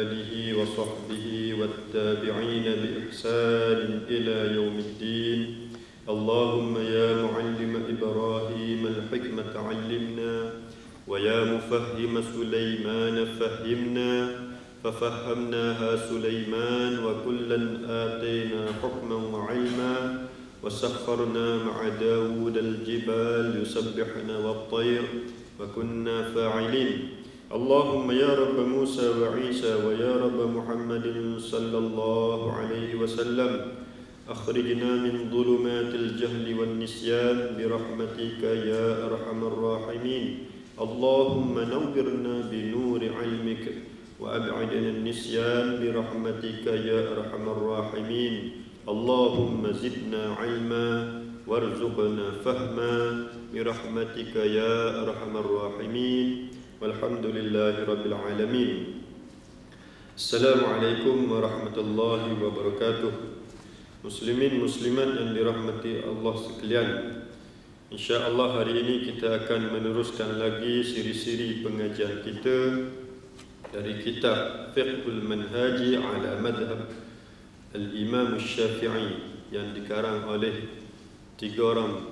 آله وصحبه والتابعين بإحسان إلى يوم الدين. اللهم يا معلم إبراهيم الحكمة علمنا، ويا مفهم سليمان فهمنا، ففهمناها سليمان وكلا آتينا حكما وعلما، وسخرنا مع داود الجبال يسبحن والطير وكنا فاعلين. اللهم يا رب موسى وعيسى ويا رب محمد صلى الله عليه وسلم، أخرجنا من ظلمات الجهل والنسيان برحمتك يا أرحم الراحمين. اللهم نورنا بنور علمك، وأبعدنا النسيان برحمتك يا أرحم الراحمين. اللهم زدنا علما وارزقنا فهما برحمتك يا أرحم الراحمين. Walhamdulillahi Rabbil Alamin. Assalamualaikum warahmatullahi wabarakatuh. Muslimin muslimat yang dirahmati Allah sekalian, InsyaAllah hari ini kita akan meneruskan lagi siri-siri pengajian kita dari kitab Fiqhul Manhaji ala Madhab Al-Imam Syafi'i yang dikarang oleh 3 orang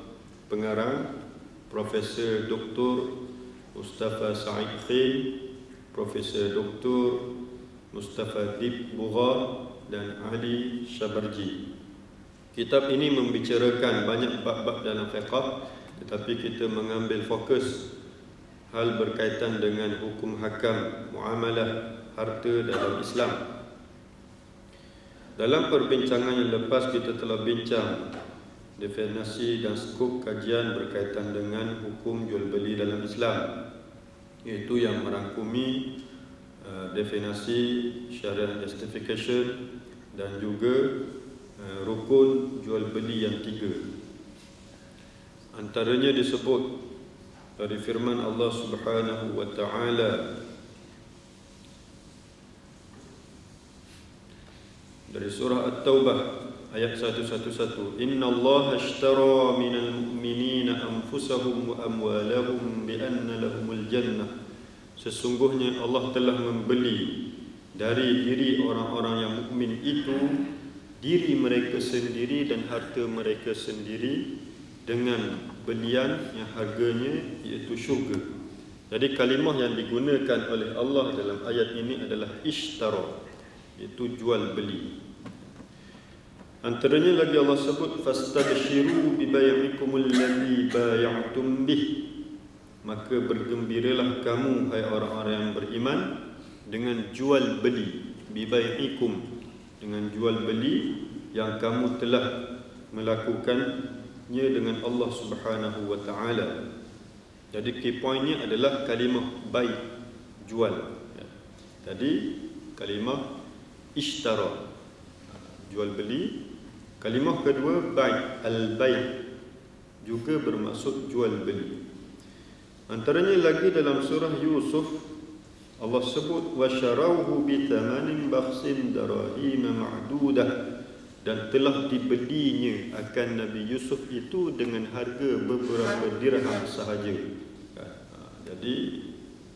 pengarang, Profesor Dr. Mustafa Said Khin, Profesor Dr. Mustafa Dib Bughar dan Ali Syabarji. Kitab ini membicarakan banyak bab-bab dalam fiqh, tetapi kita mengambil fokus hal berkaitan dengan hukum hakam, muamalah, harta dalam Islam. Dalam perbincangan yang lepas kita telah bincang definisi dan skop kajian berkaitan dengan hukum jual beli dalam Islam, iaitu yang merangkumi definisi syariah justification dan juga rukun jual beli yang 3. Antaranya disebut dari firman Allah Subhanahu wa taala dari surah At-Taubah ayat 111, Innallaha ashtara minal mu'minina anfusahum wa amwalahum bi anna lahumul jannah. Sesungguhnya Allah telah membeli dari diri orang-orang yang mukmin itu diri mereka sendiri dan harta mereka sendiri dengan belian yang harganya iaitu syurga. Jadi kalimah yang digunakan oleh Allah dalam ayat ini adalah ishtara, iaitu jual beli. Antaranya lagi Allah sebut fastabshiru bi bai'ikumul ladzi bay'tum bih. Maka bergembiralah kamu hai orang-orang yang beriman dengan jual beli, bi bai'ikum, dengan jual beli yang kamu telah melakukannya dengan Allah Subhanahu wa taala. Jadi key pointnya adalah kalimah bai', jual. Tadi kalimah ishtara, jual beli. Kalimah kedua bai', al-bai' juga bermaksud jual beli. Antaranya lagi dalam surah Yusuf Allah sebut washarauhu bi thamanin bakhsin darahim ma'dudah, dan telah dibelinya akan Nabi Yusuf itu dengan harga beberapa dirham sahaja. Jadi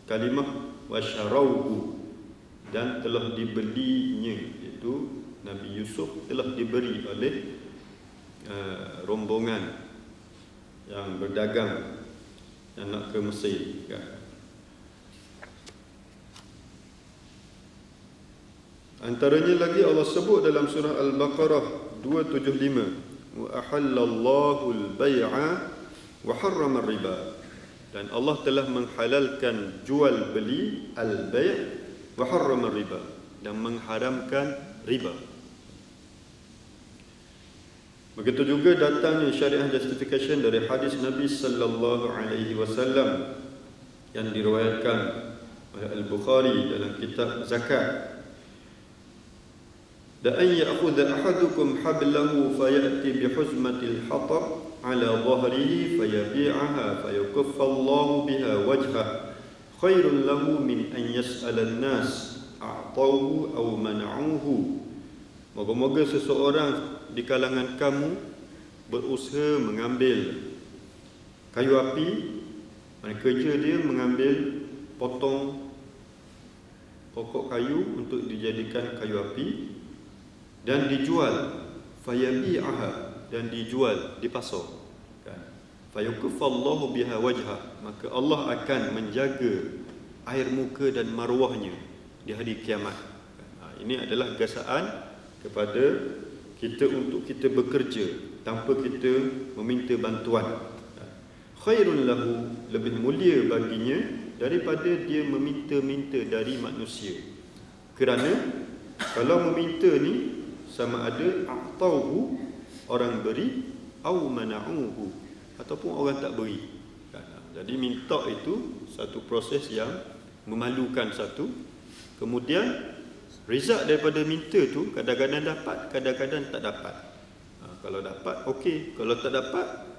kalimah washarauhu, dan telah dibelinya, itu Nabi Yusuf telah diberi oleh rombongan yang berdagang yang nak ke Mesir. Antaranya lagi Allah sebut dalam surah Al-Baqarah 275, wa ahallallahu al-bai'a wa harrama ar-riba, dan Allah telah menghalalkan jual beli al-bai' wa harrama ar-riba, dan mengharamkan riba. Begitu juga datangnya syariah justification dari hadis Nabi sallallahu alaihi wasallam yang diriwayatkan oleh Al-Bukhari dalam kitab zakat. Da an ya'khudha ahadukum hablahu fayati bihuzmatil hatab ala dhahrihi fayabi'aha fayukaffa Allahu biha wajhah khairun lahu min an yas'ala an-nas a'tawhu aw mana'uhu. Moga-moga seseorang di kalangan kamu berusaha mengambil kayu api, kerja dia mengambil potong pokok kayu untuk dijadikan kayu api dan dijual, fayabi'aha, dan dijual di pasar, kan? Fayukfallahu biha wajha, maka Allah akan menjaga air muka dan maruahnya di hari kiamat. Ini adalah gasaan kepada kita untuk kita bekerja tanpa kita meminta bantuan. Khairun lahu, lebih mulia baginya daripada dia meminta-minta dari manusia. Kerana kalau meminta ni sama ada a'tauhu, orang beri, au mana'uhu, ataupun orang tak beri. Jadi minta itu satu proses yang memalukan satu. Kemudian result daripada minta tu kadang-kadang dapat, kadang-kadang tak dapat. Kalau dapat okey, kalau tak dapat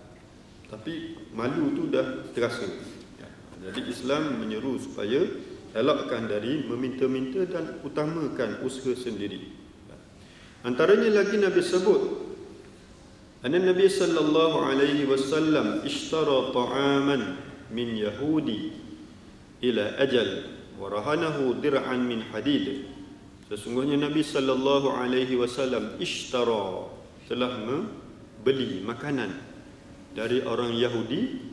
tapi malu tu dah terasa. Jadi Islam menyeru supaya elakkan dari meminta-minta dan utamakan usaha sendiri. Antaranya lagi Nabi sebut, anna Nabi sallallahu alaihi wasallam ishtara ta'aman min Yahudi ila ajal wa rahanahu dir'an min hadid. Sesungguhnya Nabi sallallahu alaihi wasallam ishtara, telah membeli makanan dari orang Yahudi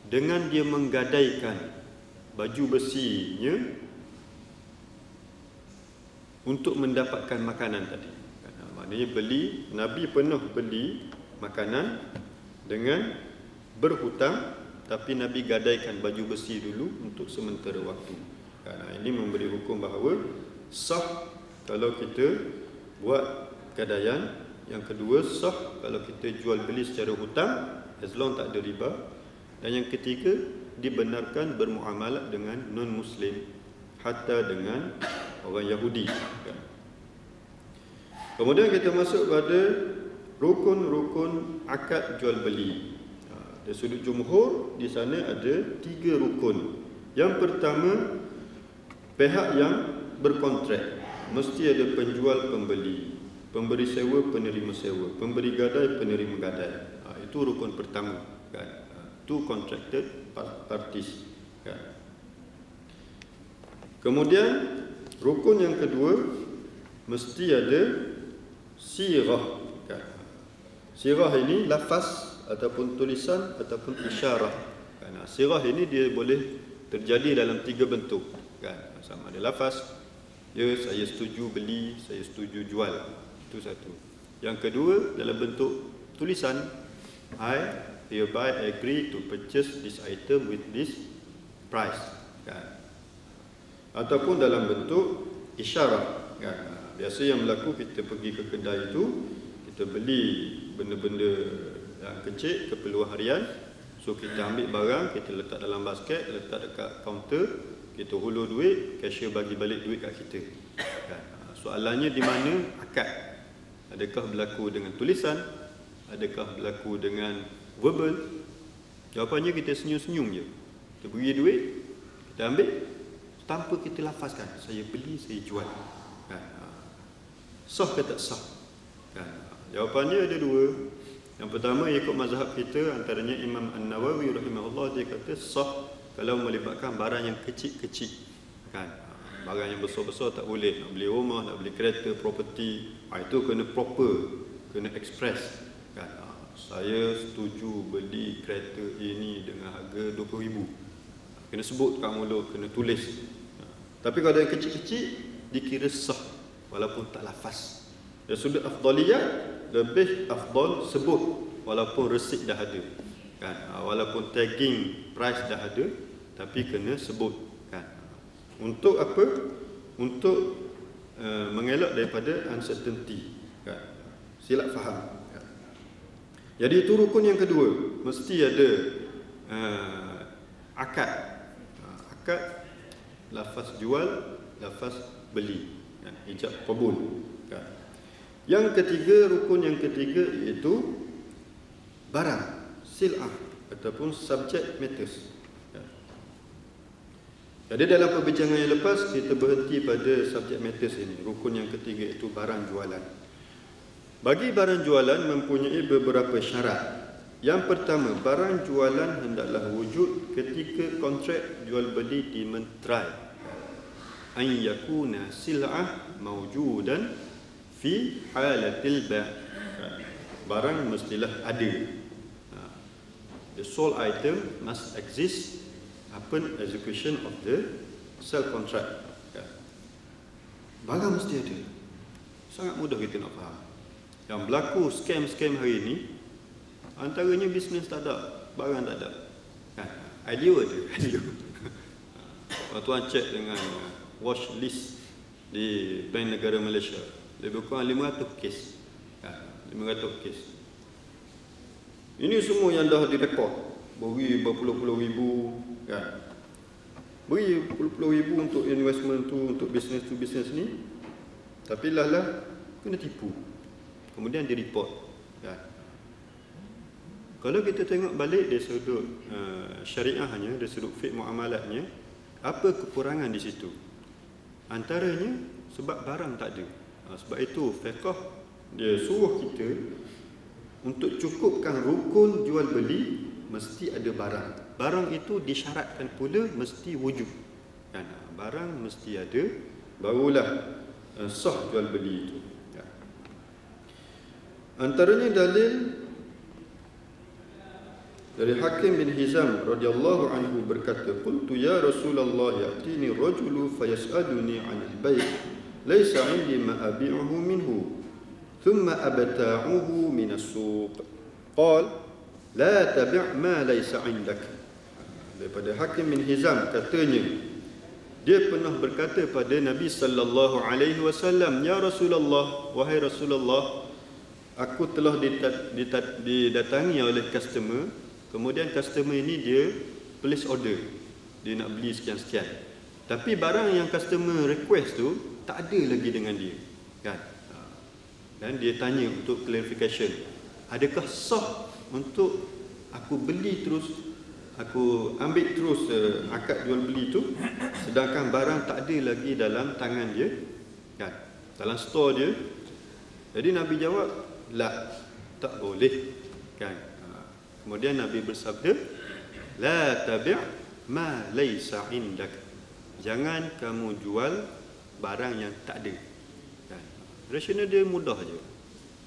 dengan dia menggadaikan baju besinya untuk mendapatkan makanan tadi. Maknanya Nabi pernah beli makanan dengan berhutang, tapi Nabi gadaikan baju besi dulu untuk sementara waktu. Ini memberi hukum bahawa sah kalau kita buat gadaian. Yang kedua, sah kalau kita jual beli secara hutang, as long tak ada riba. Dan yang ketiga, dibenarkan bermuamalah dengan non-Muslim, hatta dengan orang Yahudi. Kemudian kita masuk pada rukun-rukun akad jual beli. Dari sudut jumhur, di sana ada 3 rukun. Yang pertama, pihak yang berkontrak mesti ada penjual pembeli, pemberi sewa, penerima sewa, pemberi gadai, penerima gadai. Itu rukun pertama, kan? Two contracted parties, kan? Kemudian rukun yang kedua, mesti ada sirah, kan? Sirah ini lafaz ataupun tulisan ataupun isyarat, kan? Sirah ini dia boleh terjadi dalam 3 bentuk, kan? Sama ada lafaz, ya saya setuju beli, saya setuju jual. Itu satu. Yang kedua dalam bentuk tulisan, I hereby agree to purchase this item with this price, kan? Ataupun dalam bentuk isyarat, kan? Biasa yang berlaku, kita pergi ke kedai itu, kita beli benda-benda yang kecil, keperluan harian. So kita ambil barang, kita letak dalam basket, letak dekat kaunter, kita hulur duit, cashier bagi balik duit kat kita, kan? Soalannya di mana akad? Adakah berlaku dengan tulisan? Adakah berlaku dengan verbal? Jawapannya kita senyum-senyum je. Kita beri duit, kita ambil, tanpa kita lafazkan, saya beli, saya jual, kan? Sah ke tak sah, kan? Jawapannya ada 2. Yang pertama, ikut mazhab kita, antaranya Imam An-Nawawi rahimahullah, dia kata sah kalau melibatkan barang yang kecil-kecil, kan? Barang yang besar-besar tak boleh. Nak beli rumah, nak beli kereta, property, itu kena proper, kena express, kan? Saya setuju beli kereta ini dengan harga RM20,000. Kena sebut kat mulut, kena tulis. Tapi kalau yang kecil-kecil dikira sah walaupun tak lafaz. Dari sudut afdaliyat, lebih afdal sebut walaupun resit dah ada, kan? Walaupun tagging price dah ada, tapi kena sebut, kan? Untuk apa? Untuk mengelak daripada uncertainty, kan? Silap faham, kan? Jadi itu rukun yang kedua, mesti ada akad. Akad, lafaz jual, lafaz beli, kan? Ijab qabul, kan? Yang ketiga, rukun yang ketiga iaitu barang, sil'ah ataupun subject matters. Jadi dalam perbincangan yang lepas, kita berhenti pada subject matters ini. Rukun yang ketiga itu barang jualan. Bagi barang jualan mempunyai beberapa syarat. Yang pertama, barang jualan hendaklah wujud ketika kontrak jual beli dimenterai. an yakuna sil'ah mawjudan fi halatil ba'. Barang mestilah ada. The sole item must exist upon execution of the sale contract. Barang mesti ada. Sangat mudah kita nak faham. Yang berlaku scam-scam hari ini, antaranya bisnes tak ada, barang tak ada. Idea ada. Kalau tuan cek dengan watch list di Bank Negara Malaysia, lebih kurang 500 kes. 500 kes. Ini semua yang dah direkod. Beri berpuluh-puluh ribu, kan? Beri puluh-puluh ribu untuk investment tu, untuk bisnes ni. Tapi lah kena tipu. Kemudian di report, kan? Kalau kita tengok balik dari sudut syariahnya, dari sudut fiqh muamalatnya, apa kekurangan di situ? Antaranya sebab barang tak ada. Sebab itu fiqh dia suruh kita untuk cukupkan rukun jual beli mesti ada barang. Barang itu disyaratkan pula mesti wujud. Kan? Barang mesti ada, barulah sah jual beli itu. Antaranya dalil dari Hakim bin Hizam radhiyallahu anhu berkata, "Qultu ya Rasulullah, ya'tini rajulu fayas'aluni 'anil bay', laysa 'indi ma abi'uhu minhu, thumma abta'uhu min as-suq." Qala, "La tabi' ma laysa 'indak." Daripada Hakim bin Hizam katanya, dia pernah berkata pada Nabi sallallahu alaihi wasallam, "Ya Rasulullah, wahai Rasulullah, aku telah didatangi oleh customer, kemudian customer ini dia place order, dia nak beli sekian-sekian. Tapi barang yang customer request tu tak ada lagi dengan dia, kan? Dan dia tanya untuk clarification, adakah sah untuk aku beli terus, aku ambil terus akad jual beli tu, sedangkan barang tak ada lagi dalam tangan dia, kan? Dalam store dia." Jadi Nabi jawab, "La, tak boleh." Kan? Kemudian Nabi bersabda, "La tabi' ma laysa indak." Jangan kamu jual barang yang tak ada. Kan? Rasional dia mudah je.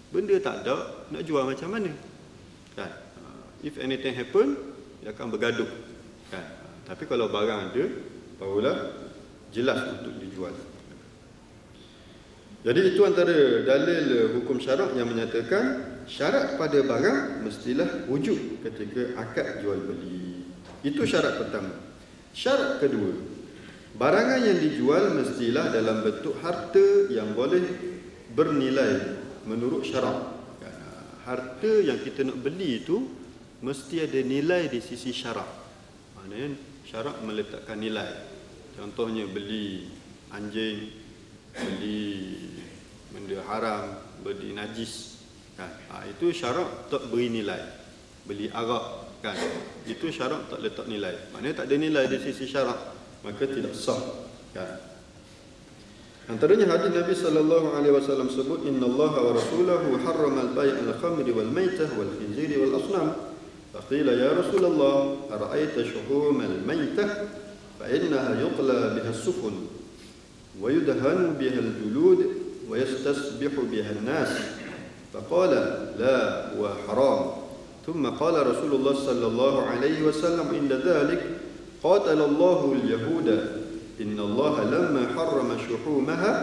Benda tak ada, nak jual macam mana? Kan? If anything happen, dia akan bergaduh. Kan? Tapi kalau barang ada, barulah jelas untuk dijual. Jadi itu antara dalil hukum syarak yang menyatakan syarat pada barang mestilah wujud ketika akad jual beli. Itu syarat pertama. Syarat kedua, barangan yang dijual mestilah dalam bentuk harta yang boleh bernilai menurut syarak. Harta yang kita nak beli itu mesti ada nilai di sisi syarak. Maknanya syarak meletakkan nilai. Contohnya beli anjing, beli benda haram, beli najis, kan? Itu syarak tak beri nilai. Beli arak, kan? Itu syarak tak letak nilai. Maknanya tak ada nilai di sisi syarak, maka tidak sah, kan? Antaranya hadis Nabi sallallahu alaihi wasallam sebut, "Innallaha wa rasulahu harrama al-bay' al-khamri wal maitah wal khinziri wal asnam." Faqila ya Rasulullah, ara'aita shuhum al-maitah fa innaha yuqla biha as-sufun wa yudhanu biha al-julud wa yastasbihu biha an-nas. Faqala la wa haram. Thumma qala Rasulullah sallallahu alaihi wasallam inda dhalik, qatala Allahu al-yahuda inna Allah lamma harrama shuhumaha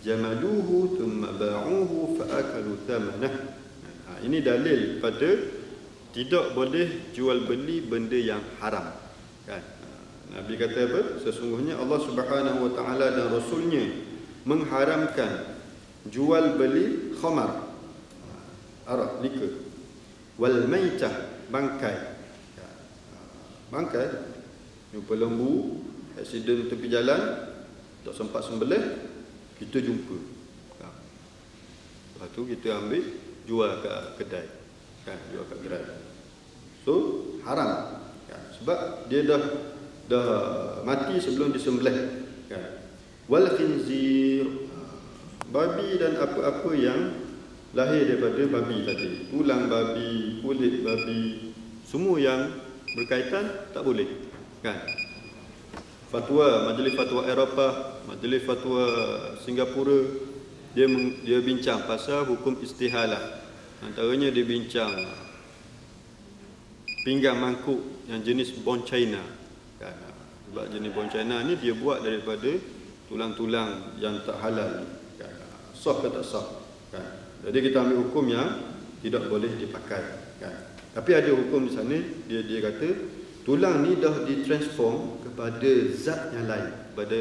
jamaduhu thumma ba'uhu fa akalu thamanah. Ini dalil pada tidak boleh jual beli benda yang haram, kan? Nabi kata apa? Sesungguhnya Allah Subhanahu wa taala dan rasulnya mengharamkan jual beli khamar, arak, liquor, wal maitah, bangkai. Bangkai, jumpa lembu, aksiden tepi jalan, tak sempat sembelih, kita jumpa. Lepas tu kita ambil, jual kat kedai, kan? Jual kat gerai. So haram, kan? Sebab dia dah mati sebelum disembelih, kan? Wal khinzir, babi dan apa-apa yang lahir daripada babi tadi, tulang babi, kulit babi, semua yang berkaitan tak boleh, kan? fatwa, Majlis Fatwa Eropah, Majlis Fatwa Singapura, dia bincang pasal hukum istihalah. Antaranya dia bincang pinggang mangkuk yang jenis bone china kan. Sebab jenis bone china ni dia buat daripada tulang-tulang yang tak halal kan. Sah ke tak sah kan. Jadi kita ambil hukum yang tidak boleh dipakai kan. Tapi ada hukum di sana, dia kata tulang ni dah ditransform kepada zat yang lain, kepada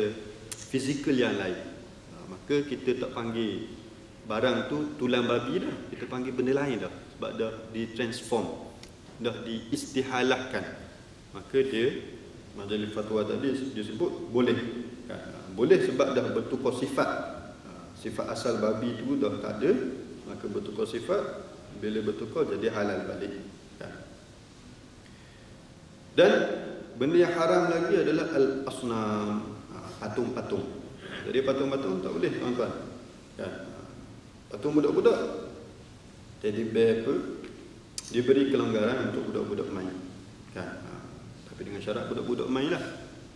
fizikal yang lain. Maka kita tak panggil barang tu tulang babi dah, kita panggil benda lain dah, sebab dah ditransform, dah diistihalahkan. Maka dia, Majlis Fatwa tadi dia sebut boleh kan? Boleh sebab dah bertukar sifat. Sifat asal babi tu dah tak ada, maka bertukar sifat, bila bertukar jadi halal balik kan? Dan benda yang haram lagi adalah al-asnam, patung-patung. Jadi patung-patung tak boleh tuan-tuan kan? Patung budak-budak, teddy bear apa, diberi kelonggaran untuk budak-budak main kan? Tapi dengan syarat budak-budak main lah.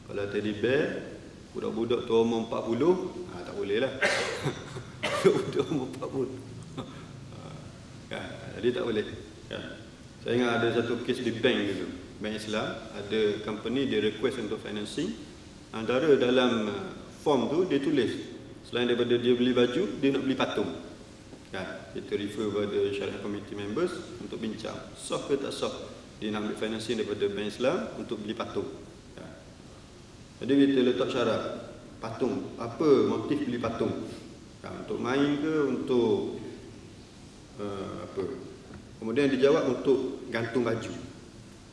Kalau teddy bear, budak-budak tu umur 40, tak boleh lah. Budak-budak umur 40 kan? Jadi tak boleh kan? Saya ingat ada satu kes di bank dulu, bank Islam, ada company dia request untuk financing. Antara dalam form tu dia tulis, selain daripada dia beli baju, dia nak beli patung kan? Kita refer pada syariah committee members untuk bincang sah ke tak sah dia nak ambil financing daripada bank Islam untuk beli patung kan? Jadi kita letak syarat, patung, apa motif beli patung kan? Untuk main ke, untuk apa? Kemudian dijawab untuk gantung baju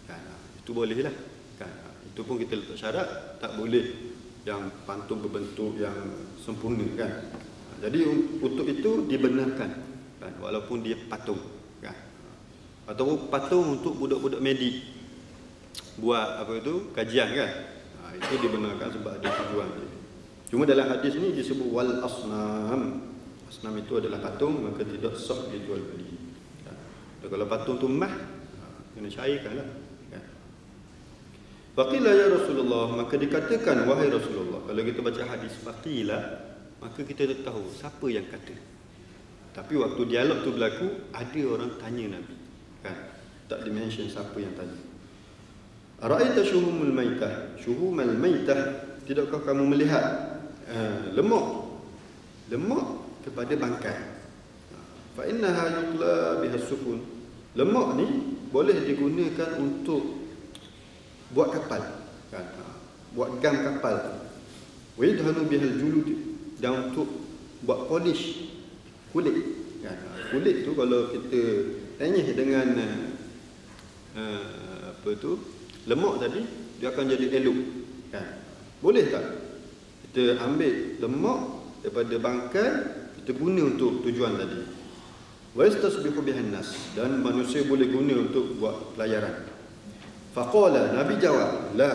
kan? Itu boleh lah kan? Itu pun kita letak syarat, tak boleh yang patung berbentuk yang sempurna kan? Jadi untuk itu dibenarkan kan? Walaupun dia patung kan? Atau patung untuk budak-budak medik buat apa itu, kajian kan? Itu dibenarkan sebab ada tujuan dia. Cuma dalam hadis ni disebut wal asnam. Asnam itu adalah patung, maka tidak sah dijual beli. Kalau patung tu mah, kena cairkanlah kan? Faqila ya Rasulullah, maka dikatakan wahai Rasulullah. Kalau kita baca hadis faqila, maka kita tahu siapa yang kata. Tapi waktu dialog tu berlaku, ada orang tanya Nabi kan? Tak dimention siapa yang tanya. Ara'aita syuhumul maitah, syuhumal maitah, tidakkah kamu melihat lemak kepada bangkai? Fa innaha yuqla biha sufun. Lemak ni boleh digunakan untuk buat kapal kan? Buat gam kapal. Wa yadhanu bihal julud, dan untuk buat polish kulit kan? Kulit tu kalau kita tenyih dengan apa tu, lemak tadi, dia akan jadi elok kan? Boleh tak kita ambil lemak daripada bangkai, kita guna untuk tujuan tadi? Wa yastasbihu bihan nas, dan manusia boleh guna untuk buat pelayaran. Faqala, Nabi jawab, la,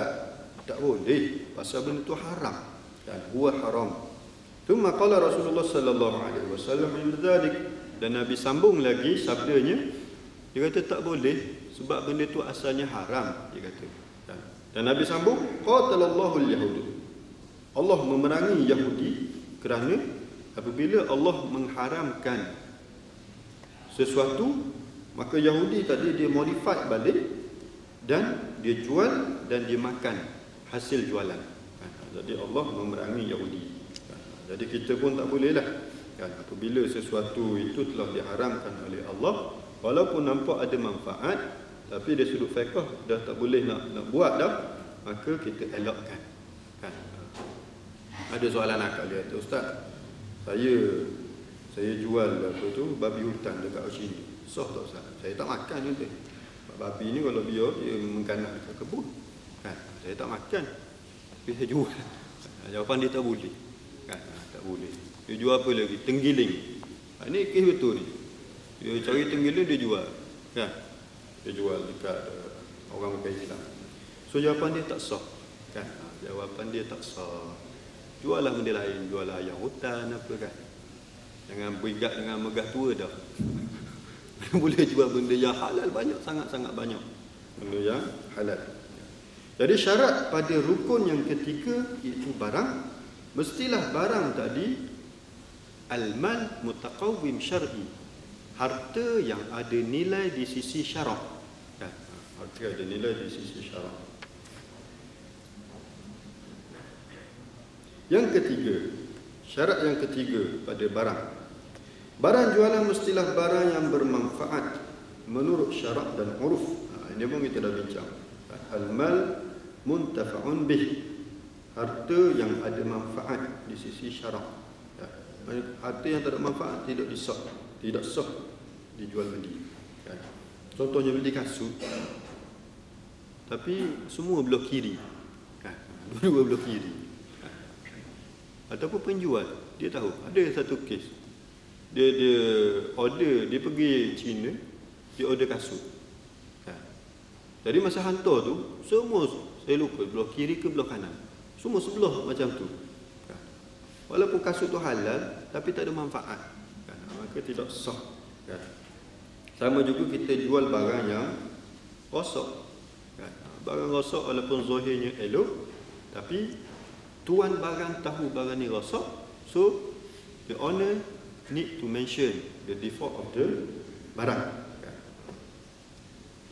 tak boleh, pasal benda tu haram dan huwa haram. Thumma qala Rasulullah sallallahu alaihi wasallam min dzalik, dan Nabi sambung lagi sabdanya, dia kata tak boleh sebab benda tu asalnya haram, dia kata. Dan Nabi sambung, qatalallahu al-yahud, Allah memerangi Yahudi kerana apabila Allah mengharamkan sesuatu, maka Yahudi tadi dia modify balik dan dia jual dan dia makan hasil jualan. Jadi Allah memerangi Yahudi. Jadi kita pun tak boleh lah kan? Apabila sesuatu itu telah diharamkan oleh Allah, walaupun nampak ada manfaat, tapi dari sudut fiqh dah tak boleh nak buat dah, maka kita elakkan kan? Ada soalan akal dia, Ustaz, saya jual apa tu, babi hutan dekat sini, sah tak Ustaz? Saya tak makan nanti. Babi ni kalau dia mengkanak ke kebun kan? Saya tak makan, tapi saya jual. Jawapan dia tak boleh kan? Tak boleh. Dia jual apa lagi? Tenggiling. Ini kes betul ni. Dia cari tenggiling, dia jual kan? Dia jual dekat orang bukan Islam. So jawapan dia tak sah kan? Jawapan dia tak sah. Jualah benda lain, jualah ayam hutan apa kan? Jangan berigat dengan megah tua dah. Boleh jual benda yang halal banyak, sangat-sangat banyak benda yang halal. Jadi syarat pada rukun yang ketiga iaitu barang, mestilah barang tadi al-mal mutaqawwim syar'i, harta yang ada nilai di sisi syarak. Harta ada nilai di sisi syarak. Yang ketiga, syarat yang ketiga pada barang. Barang jualan mestilah barang yang bermanfaat menurut syarak dan uruf. Ini pun kita dah bincang. Al-mal muntafa'un bih, harta yang ada manfaat di sisi syarak. Harta yang tak ada manfaat tidak sah dijual beli. Contohnya beli kasut, tapi semua belah kiri, dua belah kiri. Ataupun penjual, dia tahu ada satu kes, dia order, dia pergi China, dia order kasut. Jadi masa hantar tu, semua saya lupa belah kiri ke belah kanan, semua sebelah macam tu. Walaupun kasut tu halal, tapi tak ada manfaat, maka tidak sah. Sama juga kita jual barang yang rosak. Barang rosak walaupun zahirnya elok, tapi tuan barang tahu barang ni rosak, so the owner need to mention the default of the barang.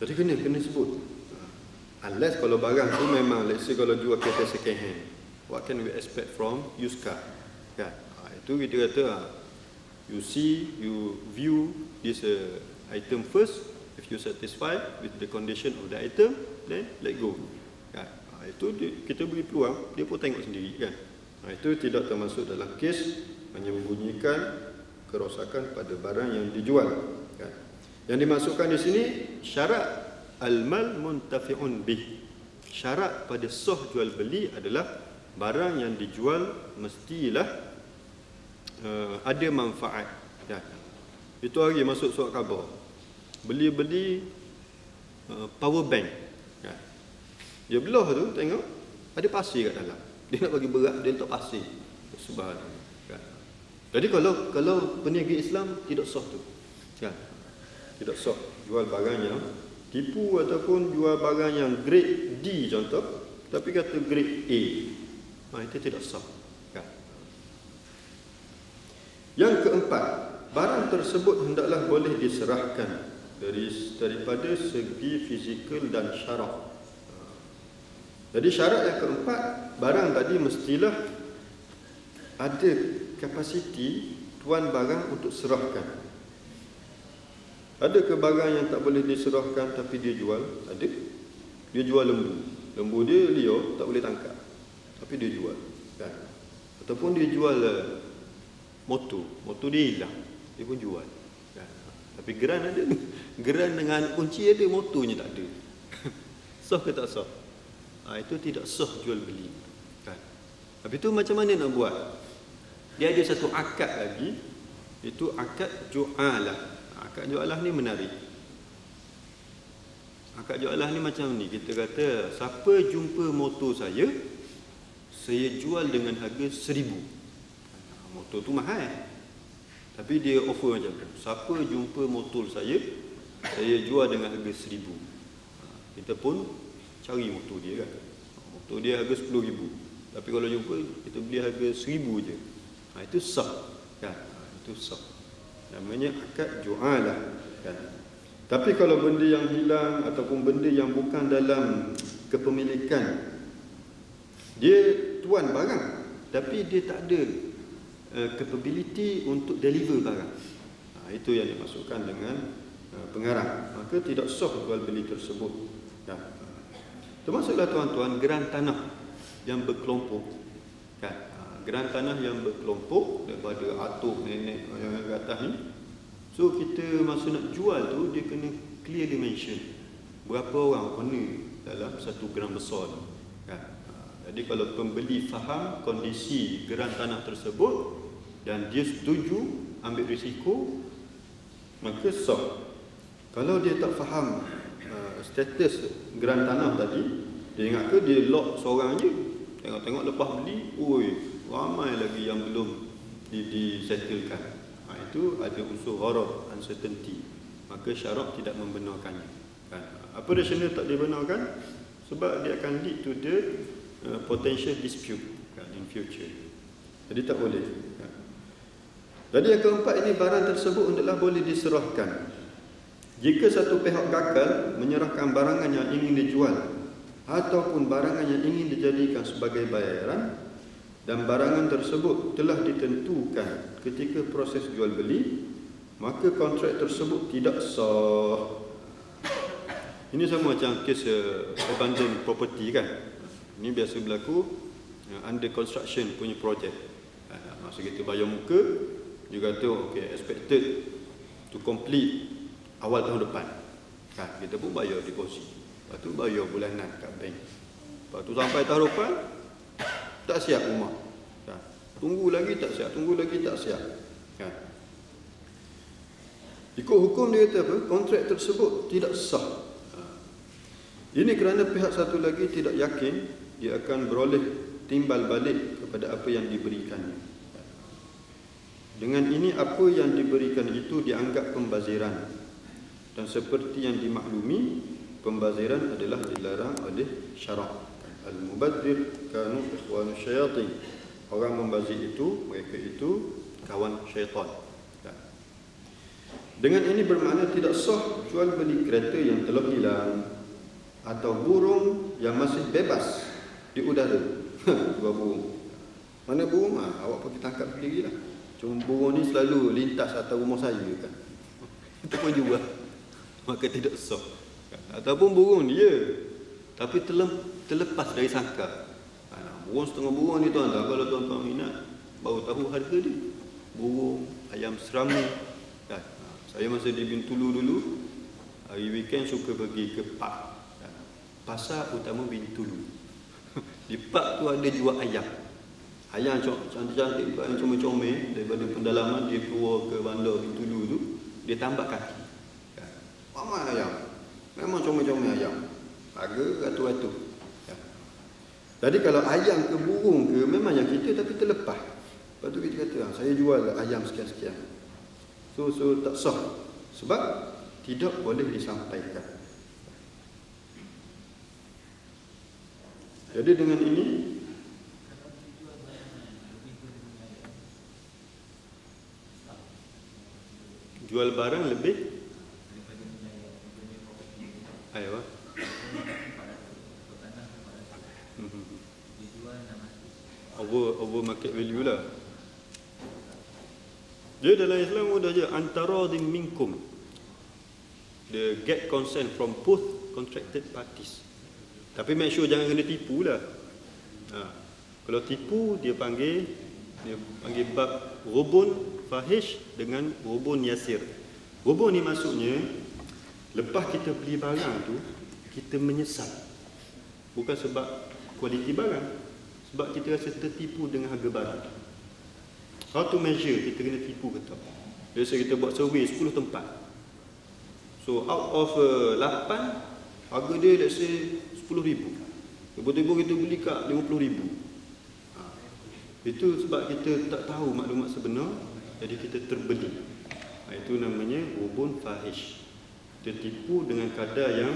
Jadi kena sebut. Unless kalau barang tu memang, let's say kalau jual kereta second hand, what can we expect from used car? Itu kita kata, you see, you view this item first. If you satisfied with the condition of the item, then let go. Itu kita beri peluang, dia pun tengok sendiri kan. Itu tidak termasuk dalam kes menyembunyikan kerosakan pada barang yang dijual. Yang dimasukkan di sini syarat al-mal muntafi'un bih. Syarat pada sah jual beli adalah barang yang dijual mestilah ada manfaat. Itu hari masuk surat khabar, beli power bank. Dia belah tu, tengok ada pasir kat dalam. Dia nak bagi berat, dia letak pasir. Subhanallah. Jadi kalau peniaga Islam tidak sah tu. Tidak sah jual barang yang tipu ataupun jual barang yang grade D contoh, tapi kata grade A. Itu tidak sah. Yang keempat, barang tersebut hendaklah boleh diserahkan daripada segi fizikal dan syarak. Jadi syarat yang keempat, barang tadi mestilah ada kapasiti tuan barang untuk serahkan. Ada ke barang yang tak boleh diserahkan tapi dia jual? Ada. Dia jual lembu. Lembu dia liar, tak boleh tangkap, tapi dia jual. Ataupun dia jual motor dia hilang, dia pun jual. Tapi geran ada. Geran dengan kunci ada, motornya tak ada. Sah ke tak sah? Itu tidak sah jual beli. Habis tu macam mana nak buat? Dia ada satu akad lagi, itu akad ju'alah. Akad ju'alah ni menarik. Akad ju'alah ni macam ni, kita kata siapa jumpa motor saya jual dengan harga 1,000. Motor tu mahal, tapi dia offer macam tu, siapa jumpa motor saya jual dengan harga 1,000. Kita pun cari motor dia kan. Motor dia harga 10,000, tapi kalau jumpa kita beli harga 1,000 je. Itu sah kan? Itu sah. Namanya akad ju'alah kan. Tapi kalau benda yang hilang ataupun benda yang bukan dalam kepemilikan, dia tuan barang tapi dia tak ada capability untuk deliver barang, itu yang dimasukkan dengan pengarang, maka tidak sah jual beli tersebut kan. Termasuklah tuan-tuan geran tanah yang berkelompok kan. Geran tanah yang berkelompok daripada atuk nenek yang kat atas ni. So kita masa nak jual tu, dia kena clear dimension berapa orang owner dalam satu geran besar tu kan. Jadi kalau pembeli faham kondisi geran tanah tersebut dan dia setuju ambil risiko, maka sah. Kalau dia tak faham status geran tanah tadi, dia ingat ke dia lock seorang je, tengok-tengok lepas beli, ramai lagi yang belum disettlekan. Itu ada unsur gharar, uncertainty, maka syarak tidak membenarkannya kan. Apa rasional tak dibenarkan? sebab dia akan lead to the potential dispute kan, in future. Jadi tak boleh kan. Jadi yang keempat ini, barang tersebut hendaklah boleh diserahkan. Jika satu pihak gagal menyerahkan barangan yang ingin dijual ataupun barangan yang ingin dijadikan sebagai bayaran dan barangan tersebut telah ditentukan ketika proses jual beli, maka kontrak tersebut tidak sah. Ini sama macam kes abandoned property kan. Ini biasa berlaku under construction punya projek. Masa kita bayar muka, dia kata okay, expected to complete awal tahun depan kan, kita pun bayar deposit, lepas tu bayar bulanan kat bank, lepas tu sampai tahun depan tak siap rumah kan. Tunggu lagi tak siap, tunggu lagi tak siap kan. Ikut hukum dia kata apa? Kontrak tersebut tidak sah. Ini kerana pihak satu lagi tidak yakin dia akan beroleh timbal balik kepada apa yang diberikannya. Dengan ini apa yang diberikan itu dianggap pembaziran. Dan seperti yang dimaklumi, pembaziran adalah dilarang oleh syarak. Al-mubadzir kanu ikhwanu syayatin. Orang membazir itu, mereka itu kawan syaitan. Dengan ini bermakna tidak sah jual beli kereta yang telah hilang atau burung yang masih bebas di udara. Dua burung. Mana burung? Awak pergi tangkap sendirilah. Cuma burung ni selalu lintas atas rumah saya kan. Itu pun juga, maka tidak sah. Ataupun burung dia tapi terlepas dari sangkar. Burung setengah burung ni tuan-tuan, kalau tuan-tuan minat baru tahu harga dia. Burung, ayam serami kan. Saya masa di Bintulu dulu, hari weekend suka pergi ke park, pasar utama Bintulu. Di park tu ada jual ayam. Ayam cantik-cantik, ayam comel-comel, daripada pendalaman dia keluar ke bandar Bintulu tu, dia tambak kaki. Ramai ayam. Memang comel-comel ayam. Harga ratus-ratus. Jadi kalau ayam ke burung ke, memang yang kita tapi terlepas. Lepas tu kita kata, saya jual ayam sekian-sekian. So tak sah. Sebab tidak boleh disampaikan. Jadi dengan ini, jual barang lebih ayo over market value lah. Dia dalam Islam mudah je, antara minkum, the get consent from both contracted parties. Tapi make sure jangan kena tipu lah. Kalau tipu dia panggil bab rubun fahish dengan rubun yasir. Rubun ni maksudnya lepas kita beli barang tu kita menyesal. Bukan sebab kualiti barang, sebab kita rasa tertipu dengan harga barang. How to measure kita kena tipu ke tak? Biasa kita buat survey 10 tempat. So out of 8, harga dia let's say 10,000. Tiba-tiba kita beli kat 50,000. Itu sebab kita tak tahu maklumat sebenar, jadi kita terbeli. Itu namanya rubun fahish. Tertipu dengan kadar yang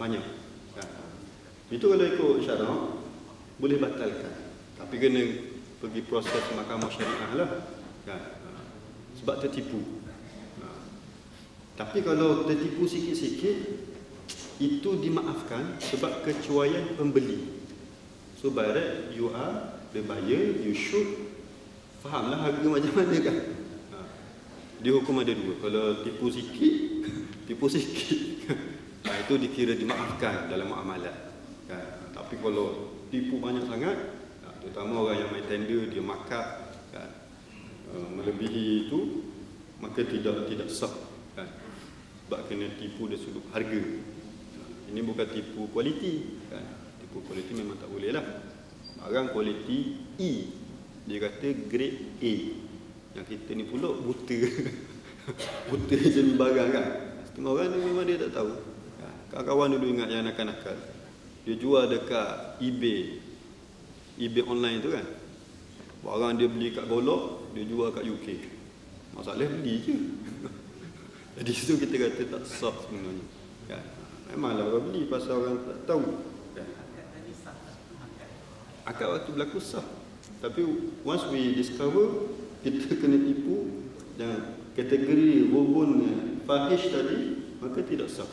banyak. Itu kalau ikut syarak boleh batalkan. Tapi kena pergi proses mahkamah syariah lah kan? Sebab tertipu. Tapi kalau tertipu sikit-sikit itu dimaafkan sebab kecuaian pembeli. So by right, you are the buyer, you should fahamlah harga macam mana kan. Dia hukum ada dua. Kalau tipu sikit itu dikira dimaafkan dalam muamalat kan. Tapi kalau tipu banyak sangat, terutama orang yang main tender, dia markup kan, melebihi itu, maka tidak sah kan. Sebab kena tipu dari sudut harga. Ini bukan tipu kualiti kan. Tipu kualiti memang tak boleh lah. Barang kualiti E, dia kata grade A. Yang kita ni pula buta. Buta jenis barang kan. Setengah orang ni memang dia tak tahu. Kawan-kawan dulu ingat yang nakal-nakal, dia jual dekat eBay online tu kan. Barang dia beli kat Golok, dia jual kat UK. Masalah beli je. Jadi situ kita kata tak sah sebenarnya kan. Memanglah orang beli pasal orang tak tahu. Kan? Akad waktu berlaku sah. Tapi once we discover kita kena tipu dan kategori rubun fahish tadi, maka tidak sah.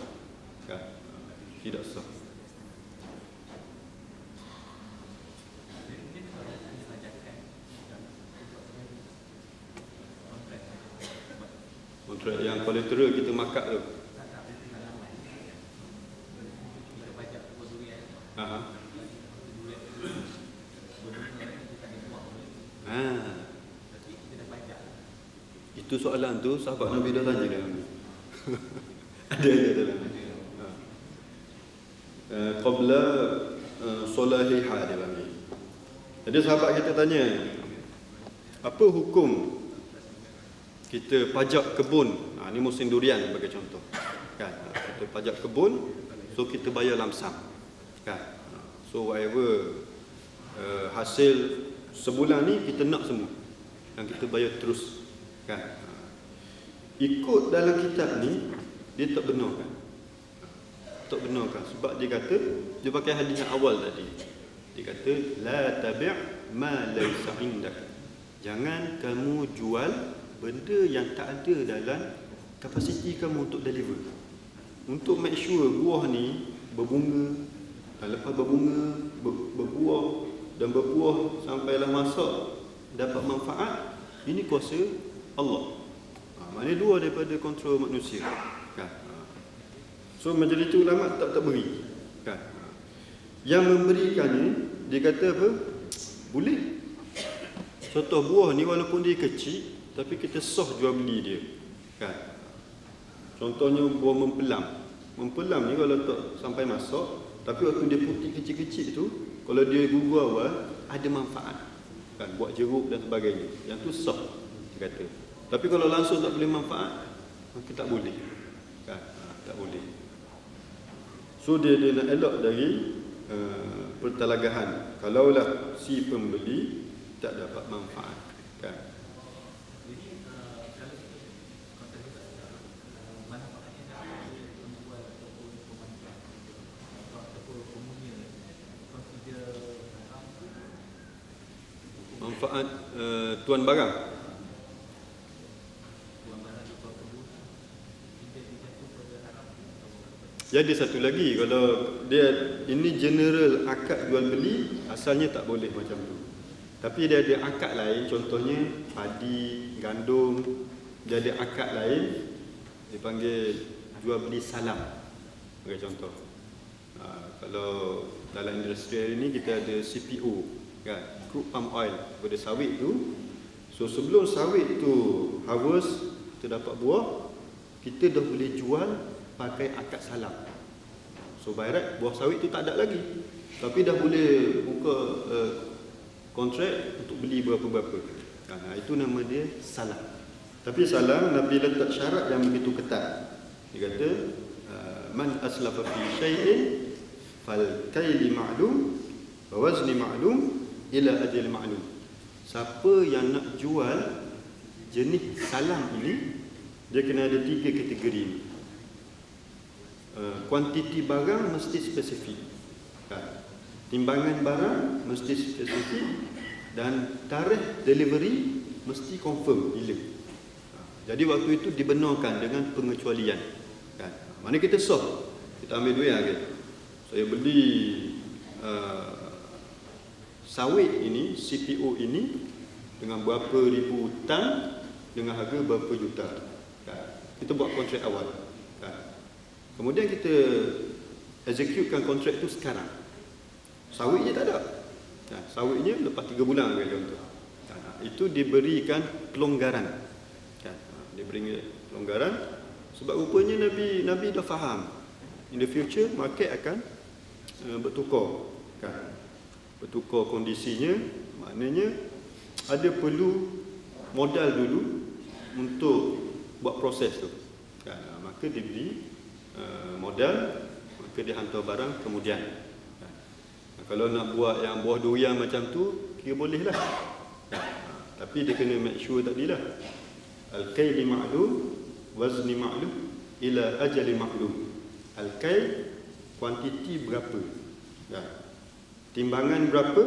Kan? Tidak sah. Kontrak yang collateral kita markup tu. Itu soalan tu sahabat Nabi dah tanya dalam ni. Ada dalam ni. Qabla solahihah dia panggil. Jadi sahabat kita tanya, apa hukum kita pajak kebun? Ni musim durian sebagai contoh. Kan? Kita pajak kebun, so kita bayar lamsam. Kan? So whatever hasil sebulan ni kita nak semua. Dan kita bayar terus. Kan? Ikut dalam kitab ni dia tak benarkan. Tak benarkan sebab dia kata, dia pakai hadis yang awal tadi. Dia kata la tabi' ma laysa indak. Jangan kamu jual benda yang tak ada dalam kapasiti kamu untuk deliver. Untuk make sure buah ni berbunga, dan lepas berbunga, berbuah dan berbuah sampailah masa dapat manfaat, ini kuasa Allah. Maknanya dua daripada kontrol manusia. Kan? So majlis ulama tak beri. Kan? Yang memberikannya, dia kata apa? Boleh. Contoh buah ni walaupun dia kecil, tapi kita sah jual beli dia. Kan? Contohnya buah mempelam. Mempelam ni kalau tak sampai masak, tapi waktu dia putih kecil-kecil tu, kalau dia gugur awal, ada manfaat. Kan? Buat jeruk dan sebagainya. Yang tu sah, dia kata. Tapi kalau langsung tak boleh manfaat, maka tak boleh. Kan? Tak boleh. So dia nak elak dari pertalagahan. Kalaulah si pembeli tak dapat manfaat. Kan? Manfaat tuan barang. Jadi satu lagi, kalau dia ini general akad jual beli, asalnya tak boleh macam tu. Tapi dia ada akad lain, contohnya padi, gandum, dia ada akad lain, dia panggil jual beli salam. Sebagai contoh. Kalau dalam industri hari ni kita ada CPO, kan, crude palm oil pada sawit tu. So sebelum sawit tu harvest, kita dapat buah, kita dah boleh jual pakai akad salam. So by right, buah sawit tu tak ada lagi, tapi dah boleh buka kontrak untuk beli berapa-berapa. Itu nama dia salam. Tapi salam Nabi letak syarat yang begitu ketat. Dia kata man aslafa fi syai'in fal kayli ma'lum wa wazni ma'lum ila ajal ma'lum. Siapa yang nak jual jenis salam ini, dia kena ada 3 kategori ni. Kuantiti barang mesti spesifik. Kan? Timbangan barang mesti spesifik dan tarikh delivery mesti confirm bila. Jadi waktu itu dibenarkan dengan pengecualian. Kan? Mana kita sah, kita ambil duit kan? Saya beli sawit ini, CPO ini dengan berapa ribu tan dengan harga berapa juta. Kan? Kita buat kontrak awal. Kan? Kemudian kita executekan kontrak itu sekarang. Sawitnya tak ada. Nah, sawitnya lepas 3 bulan contoh. Itu diberikan pelonggaran. Kan? Diberi pelonggaran sebab rupanya Nabi dah faham. In the future market akan bertukar. Kan? Bertukar kondisinya, maknanya ada perlu modal dulu untuk buat proses tu. Kan? Maka diberi modal, maka dia hantar barang kemudian. Kalau nak buat yang buah durian macam tu, kira boleh lah. Tapi dia kena make sure tadilah. Al-kayli ma'lum, wazni ma'lum, ila ajali ma'lum. Al-Kail, kuantiti berapa, ya. Timbangan berapa,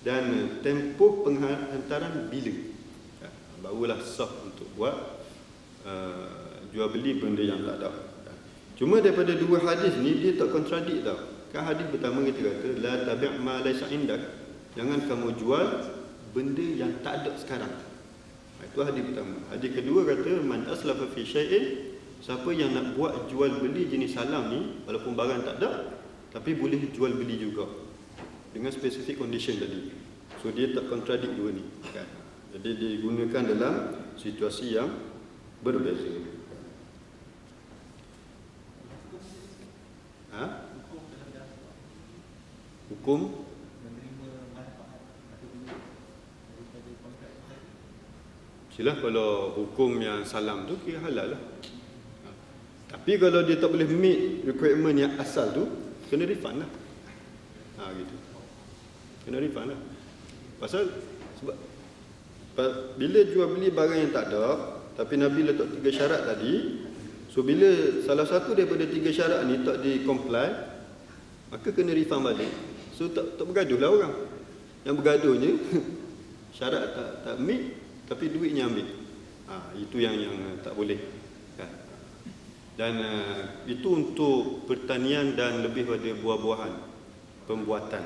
dan tempoh penghantaran bila, ya. Barulah sah untuk buat jual beli benda yang tak ada, ya. Cuma daripada dua hadis ni dia tak kontradik tau. Kan hadis pertama kita kata la tabi' ma laysa indak, jangan kamu jual benda yang tak ada sekarang. Itu hadis pertama. Hadis kedua kata man aslafa fi syai'in, siapa yang nak buat jual beli jenis salam ni, walaupun barang tak ada tapi boleh jual beli juga dengan specific condition tadi. So dia tak kontradik dua ni, kan? Jadi digunakan dalam situasi yang berbeza. Hukum silah, kalau hukum yang salam tu kira halal lah. Tapi kalau dia tak boleh meet requirement yang asal tu, kena refund lah. Gitu. Kena refund lah. Pasal sebab bila jual beli barang yang tak ada, tapi Nabi letak 3 syarat tadi. So bila salah satu daripada 3 syarat ni tak di comply, maka kena refund balik. So tak bergaduh lah orang. Yang bergaduhnya syarat tak meet tapi duitnya ambil. Itu yang tak boleh, kan? Dan itu untuk pertanian dan lebih pada buah-buahan, pembuatan.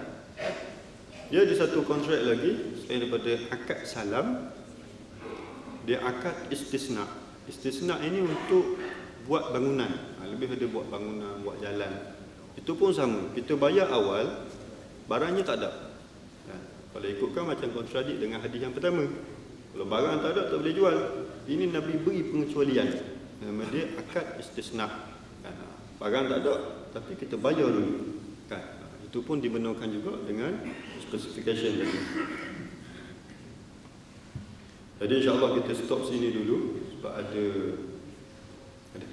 Dia ada satu kontrak lagi selain daripada akad salam, dia akad istisna. Istisna ini untuk buat bangunan, lebih pada buat bangunan, buat jalan. Itu pun sama, kita bayar awal, barangnya tak ada. Kalau ikutkan macam kontradik dengan hadis yang pertama. Kalau barang tak ada, tak boleh jual. Ini Nabi beri pengecualian, nama dia akad istisna, kan? Barang tak ada tapi kita bayar dulu, kan? Itu pun dibenarkan juga dengan specification tadi. Jadi insya-Allah kita stop sini dulu sebab ada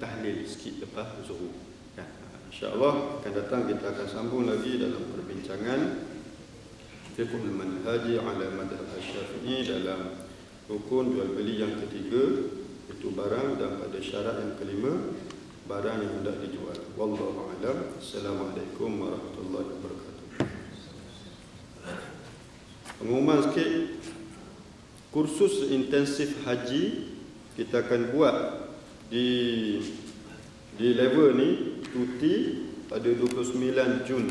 tahlil sikit lepas zuhur, kan? InsyaAllah akan datang kita akan sambung lagi dalam perbincangan fiqhul manhaji ala madhhab Asy-Syafi'i dalam rukun jual beli yang ketiga, itu barang, dan pada syarat yang kelima, barang yang hendak dijual. Wallahu a'lam. Assalamualaikum warahmatullahi wabarakatuh. Pengumuman sikit, kursus intensif haji kita akan buat di level ni tuti pada 29 Jun